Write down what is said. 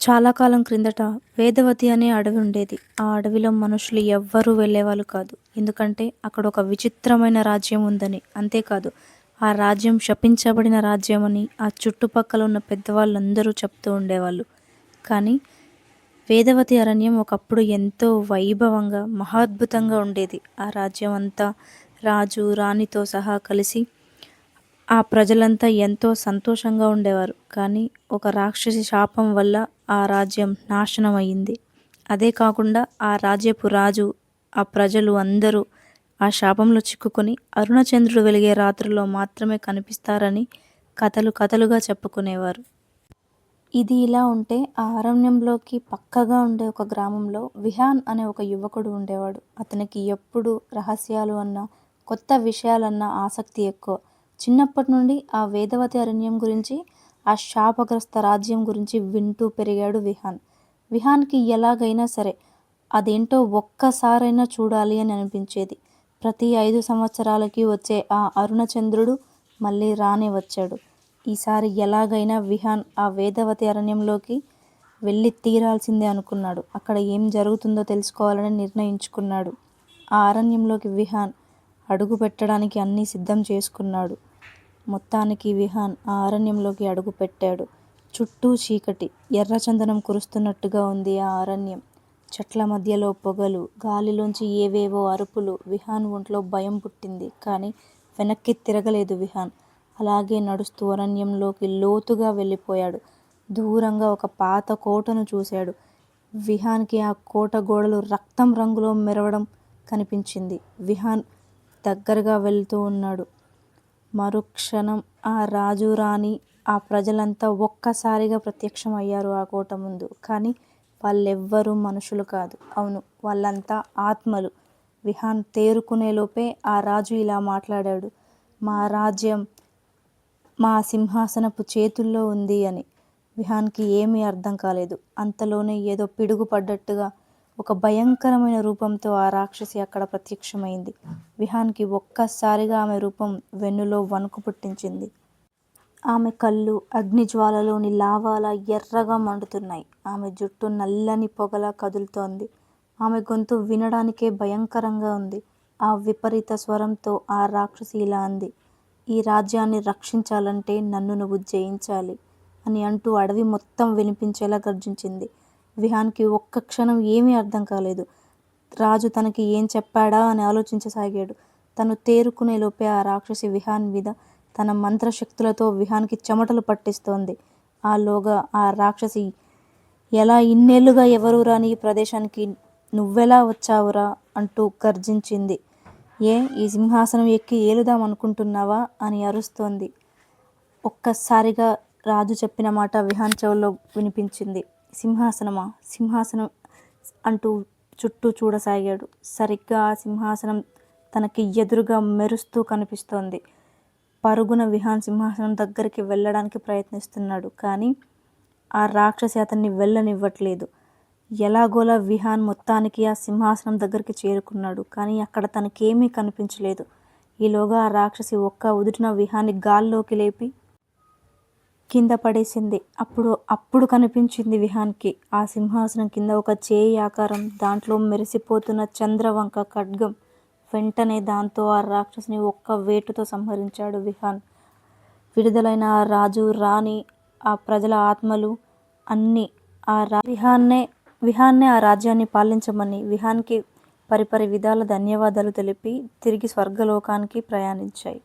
చాలా కాలం క్రిందట వేదవతి అనే అడవి ఉండేది. ఆ అడవిలో మనుషులు ఎవ్వరూ వెళ్ళేవాళ్ళు కాదు. ఎందుకంటే అక్కడ ఒక విచిత్రమైన రాజ్యం ఉందని. అంతేకాదు ఆ రాజ్యం శపించబడిన రాజ్యం అని ఆ చుట్టుపక్కల ఉన్న పెద్దవాళ్ళందరూ చెప్తూ ఉండేవాళ్ళు. కానీ వేదవతి అరణ్యం ఒకప్పుడు ఎంతో వైభవంగా, మహాద్భుతంగా ఉండేది. ఆ రాజ్యం అంతా రాజు, రాణితో సహా కలిసి ఆ ప్రజలంతా ఎంతో సంతోషంగా ఉండేవారు. కానీ ఒక రాక్షసి శాపం వల్ల ఆ రాజ్యం నాశనం అయింది. అదే కాకుండా ఆ రాజ్యపు రాజు, ఆ ప్రజలు అందరూ ఆ శాపంలో చిక్కుకొని అరుణచంద్రుడు వెలిగే రాత్రుల్లో మాత్రమే కనిపిస్తారని కథలు కథలుగా చెప్పుకునేవారు. ఇది ఇలా ఉంటే ఆ అరణ్యంలోకి పక్కగా ఉండే ఒక గ్రామంలో విహాన్ అనే ఒక యువకుడు ఉండేవాడు. అతనికి ఎప్పుడు రహస్యాలు అన్నా, కొత్త విషయాలన్నా ఆసక్తి ఎక్కువ. చిన్నప్పటి నుండి ఆ వేదవతి అరణ్యం గురించి, ఆ శాపగ్రస్త రాజ్యం గురించి వింటూ పెరిగాడు విహాన్. విహాన్కి ఎలాగైనా సరే అదేంటో ఒక్కసారైనా చూడాలి అని అనిపించేది. ప్రతి 5 సంవత్సరాలకి వచ్చే ఆ అరుణచంద్రుడు మళ్ళీ రానే వచ్చాడు. ఈసారి ఎలాగైనా విహాన్ ఆ వేదవతి అరణ్యంలోకి వెళ్ళి తీరాల్సిందే అనుకున్నాడు. అక్కడ ఏం జరుగుతుందో తెలుసుకోవాలని నిర్ణయించుకున్నాడు. ఆ అరణ్యంలోకి విహాన్ అడుగు పెట్టడానికి అన్నీ సిద్ధం చేసుకున్నాడు. మొత్తానికి విహాన్ ఆ అరణ్యంలోకి అడుగు పెట్టాడు. చుట్టూ చీకటి, ఎర్రచందనం కురుస్తున్నట్టుగా ఉంది ఆ అరణ్యం. చెట్ల మధ్యలో పొగలు, గాలిలోంచి ఏవేవో అరుపులు. విహాన్ ఒంట్లో భయం పుట్టింది. కానీ వెనక్కి తిరగలేదు విహాన్. అలాగే నడుస్తూ అరణ్యంలోకి లోతుగా వెళ్ళిపోయాడు. దూరంగా ఒక పాత కోటను చూశాడు. విహాన్కి ఆ కోట గోడలు రక్తం రంగులో మెరవడం కనిపించింది. విహాన్ దగ్గరగా వెళ్తూ ఉన్నాడు. మరుక్షణం ఆ రాజు, రాణి, ఆ ప్రజలంతా ఒక్కసారిగా ప్రత్యక్షం అయ్యారు ఆ కోట ముందు. కానీ వాళ్ళెవ్వరూ మనుషులు కాదు. అవును, వాళ్ళంతా ఆత్మలు. విహాన్ తేరుకునేలోపే ఆ రాజు ఇలా మాట్లాడాడు. మా రాజ్యం మా సింహాసనపు చేతుల్లో ఉంది అని. విహాన్కి ఏమీ అర్థం కాలేదు. అంతలోనే ఏదో పిడుగు పడ్డట్టుగా ఒక భయంకరమైన రూపంతో ఆ రాక్షసి అక్కడ ప్రత్యక్షమైంది. విహాన్కి ఒక్కసారిగా ఆమె రూపం వెన్నులో వణుకు పుట్టించింది. ఆమె కళ్ళు అగ్నిజ్వాలలోని లావాలా ఎర్రగా మండుతున్నాయి. ఆమె జుట్టు నల్లని పొగలా కదులుతోంది. ఆమె గొంతు వినడానికే భయంకరంగా ఉంది. ఆ విపరీత స్వరంతో ఆ రాక్షసి ఇలా అంది. ఈ రాజ్యాన్ని రక్షించాలంటే నన్ను నువ్వు జయించాలి అని అంటూ అడవి మొత్తం వినిపించేలా గర్జించింది. విహాన్కి ఒక్క క్షణం ఏమీ అర్థం కాలేదు. రాజు తనకి ఏం చెప్పాడా అని ఆలోచించసాగాడు. తను తేరుకునే లోపే ఆ రాక్షసి విహాన్ మీద తన మంత్రశక్తులతో విహాన్కి చెమటలు పట్టిస్తోంది. ఆలోగా ఆ రాక్షసి, ఎలా ఇన్నేళ్లుగా ఎవరూ రాని ఈ ప్రదేశానికి నువ్వెలా వచ్చావురా అంటూ గర్జించింది. ఈ సింహాసనం ఎక్కి ఏలుదాం అనుకుంటున్నావా అని అరుస్తోంది. ఒక్కసారిగా రాజు చెప్పిన మాట విహాన్ చెవుల్లో వినిపించింది. సింహాసనమా, సింహాసనం అంటూ చుట్టూ చూడసాగాడు. సరిగ్గా ఆ సింహాసనం తనకి ఎదురుగా మెరుస్తూ కనిపిస్తోంది. పరుగున విహాన్ సింహాసనం దగ్గరికి వెళ్ళడానికి ప్రయత్నిస్తున్నాడు. కానీ ఆ రాక్షసి అతన్ని వెళ్ళనివ్వట్లేదు. ఎలాగోలా విహాన్ మొత్తానికి ఆ సింహాసనం దగ్గరికి చేరుకున్నాడు. కానీ అక్కడ తనకేమీ కనిపించలేదు. ఈలోగా ఆ రాక్షసి ఒక్క ఉదుటిన విహాన్ని గాల్లోకి లేపి కింద పడేసింది. అప్పుడు కనిపించింది విహాన్కి ఆ సింహాసనం కింద ఒక చేయి ఆకారం, దాంట్లో మెరిసిపోతున్న చంద్రవంక ఖడ్గం. వెంటనే దాంతో ఆ రాక్షసిని ఒక్క వేటుతో సంహరించాడు విహాన్. విడుదలైన ఆ రాజు, రాణి, ఆ ప్రజల ఆత్మలు అన్నీ విహాన్నే ఆ రాజ్యాన్ని పాలించమని విహాన్కి పరిపరి విధాల ధన్యవాదాలు తెలిపి తిరిగి స్వర్గలోకానికి ప్రయాణించాయి.